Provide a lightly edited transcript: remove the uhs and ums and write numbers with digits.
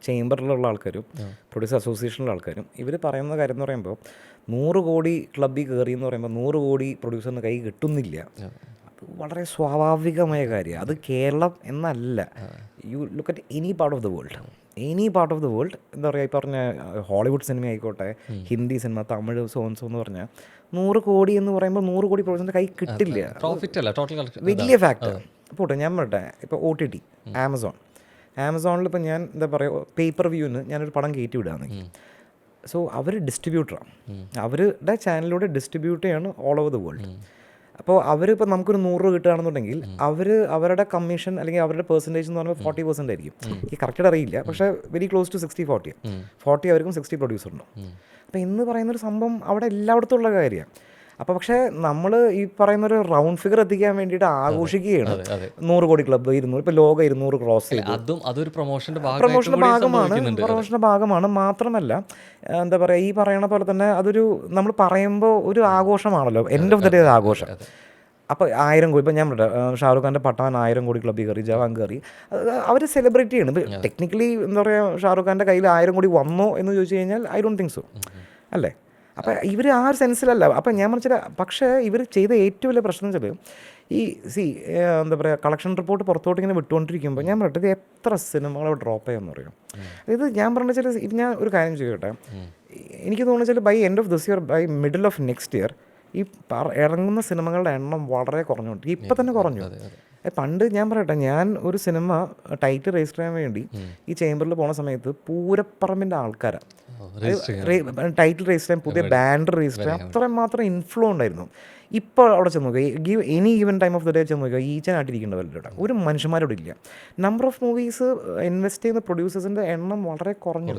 ചേംബറിലുള്ള ആൾക്കാരും പ്രൊഡ്യൂസർ അസോസിയേഷനിലുള്ള ആൾക്കാരും ഇവർ പറയുന്ന കാര്യം എന്ന് പറയുമ്പോൾ 100 കോടി ക്ലബ്ബിൽ കയറി എന്ന് പറയുമ്പോൾ 100 കോടി പ്രൊഡ്യൂസറിന് കൈ കിട്ടുന്നില്ല. അത് വളരെ സ്വാഭാവികമായ കാര്യമാണ്. അത് കേരളം എന്നല്ല. You look at any part of the world, എന്താ പറയുക, ഈ പറഞ്ഞ ഹോളിവുഡ് സിനിമ ആയിക്കോട്ടെ, ഹിന്ദി സിനിമ, തമിഴ്, സോൺസോ എന്ന് പറഞ്ഞാൽ 100 കോടി എന്ന് പറയുമ്പോൾ 100 കോടി പ്രൊഡ്യൂസറിൻ്റെ കൈ കിട്ടില്ല. പ്രോഫിറ്റ് അല്ല, ടോട്ടൽ വലിയ ഫാക്ടർ. പോട്ടെ, ഞാൻ പറയട്ടെ, ഇപ്പോൾ OTT, ആമസോണിൽ ഇപ്പോൾ ഞാൻ എന്താ പറയുക, പേപ്പർ വ്യൂവിന് ഞാനൊരു പടം കയറ്റി വിടുകയാണെങ്കിൽ, സോ അവർ ഡിസ്ട്രിബ്യൂട്ടറാണ്, അവരുടെ ചാനലിലൂടെ ഡിസ്ട്രിബ്യൂട്ട് ചെയ്യാണ് ഓൾ ഓവർ ദ വേൾഡ്. അപ്പോൾ അവരിപ്പോൾ നമുക്കൊരു 100 രൂപ കിട്ടുകയാണെന്നുണ്ടെങ്കിൽ അവരുടെ കമ്മീഷൻ അല്ലെങ്കിൽ അവരുടെ പെർസെൻറ്റേജ് എന്ന് പറയുമ്പോൾ 40% ആയിരിക്കും. ഈ കറക്റ്റ് അറിയില്ല, പക്ഷേ വെരി ക്ലോസ് ടു 60-40. 40 അവർക്കും 60 പ്രൊഡ്യൂസറിനും. അപ്പോൾ എന്ന് പറയുന്നൊരു സംഭവം അവിടെ എല്ലായിടത്തും ഉള്ള കാര്യമാണ്. അപ്പോൾ പക്ഷേ നമ്മൾ ഈ പറയുന്നൊരു റൗണ്ട് ഫിഗർ എത്തിക്കാൻ വേണ്ടിയിട്ട് ആഘോഷിക്കുകയാണ്. 100 കോടി ക്ലബ്ബ്, 200, ഇപ്പോൾ ലോക 200 ക്രോസ് ചെയ്തു. അതൊരു പ്രൊമോഷൻ്റെ ഭാഗമാണ്. മാത്രമല്ല എന്താ പറയുക, ഈ പറയണ പോലെ തന്നെ അതൊരു നമ്മൾ പറയുമ്പോൾ ഒരു ആഘോഷമാണല്ലോ, എൻഡ് ഓഫ് ദ ഡേ ആഘോഷം. അപ്പോൾ 1000 കോടി, ഇപ്പോൾ ഞാൻ ഷാറുഖ് ഖാൻ്റെ പട്ടാൻ 1000 കോടി ക്ലബ്ബിൽ കയറി, ജവാൻ കയറി, അവർ സെലിബ്രേറ്റ് ചെയ്യണം. ഇത് ടെക്നിക്കലി എന്താ പറയുക, ഷാറുഖ് ഖാൻ്റെ കയ്യിൽ 1000 കോടി വന്നോ എന്ന് ചോദിച്ചു കഴിഞ്ഞാൽ ഐ ഡോണ്ട് തിങ്ക് സോ, അല്ലേ? അപ്പോൾ ഇവർ ആ ഒരു സെൻസിലല്ല. അപ്പം ഞാൻ മനസ്സിലാ, പക്ഷേ ഇവർ ചെയ്ത ഏറ്റവും വലിയ പ്രശ്നം വെച്ചാൽ ഈ എന്താ പറയുക, കളക്ഷൻ റിപ്പോർട്ട് പുറത്തോട്ട് ഇങ്ങനെ വിട്ടുകൊണ്ടിരിക്കുമ്പോൾ ഞാൻ പറഞ്ഞത് എത്ര സിനിമകൾ ഡ്രോപ്പ് ചെയ്യാമെന്ന് പറയും. അതായത് ഞാൻ പറഞ്ഞ വെച്ചാൽ, ഇത് ഞാൻ ഒരു കാര്യം ചെയ്യട്ടെ, എനിക്ക് തോന്നുന്നു വെച്ചാൽ by end of this year, by middle of next year ഈ ഇറങ്ങുന്ന സിനിമകളുടെ എണ്ണം വളരെ കുറഞ്ഞുകൊണ്ട് ഇപ്പം തന്നെ കുറഞ്ഞു. പണ്ട് ഞാൻ പറയട്ടെ, ഞാൻ ഒരു സിനിമ ടൈറ്റിൽ രജിസ്റ്റർ ചെയ്യാൻ വേണ്ടി ഈ ചേംബറിൽ പോണ സമയത്ത് പൂരപ്പറമ്പിൻ്റെ ആൾക്കാരാണ് ടൈറ്റിൽ രജിസ്റ്റർ ചെയ്യാൻ, പുതിയ ബാൻഡ് രജിസ്റ്റർ ചെയ്യാൻ, അത്രയും മാത്രം ഇൻഫ്ലോ ഉണ്ടായിരുന്നു. ഇപ്പോൾ അവിടെ ചെന്ന് നോക്കുക, any even time of the day ചെന്ന് നോക്കുക, ഈച്ചനായിട്ടിരിക്കേണ്ടവരുടെ ഒരു മനുഷ്യന്മാരോട് ഇല്ല. നമ്പർ ഓഫ് മൂവീസ് ഇൻവെസ്റ്റ് ചെയ്യുന്ന പ്രൊഡ്യൂസേഴ്സിൻ്റെ എണ്ണം വളരെ കുറഞ്ഞു.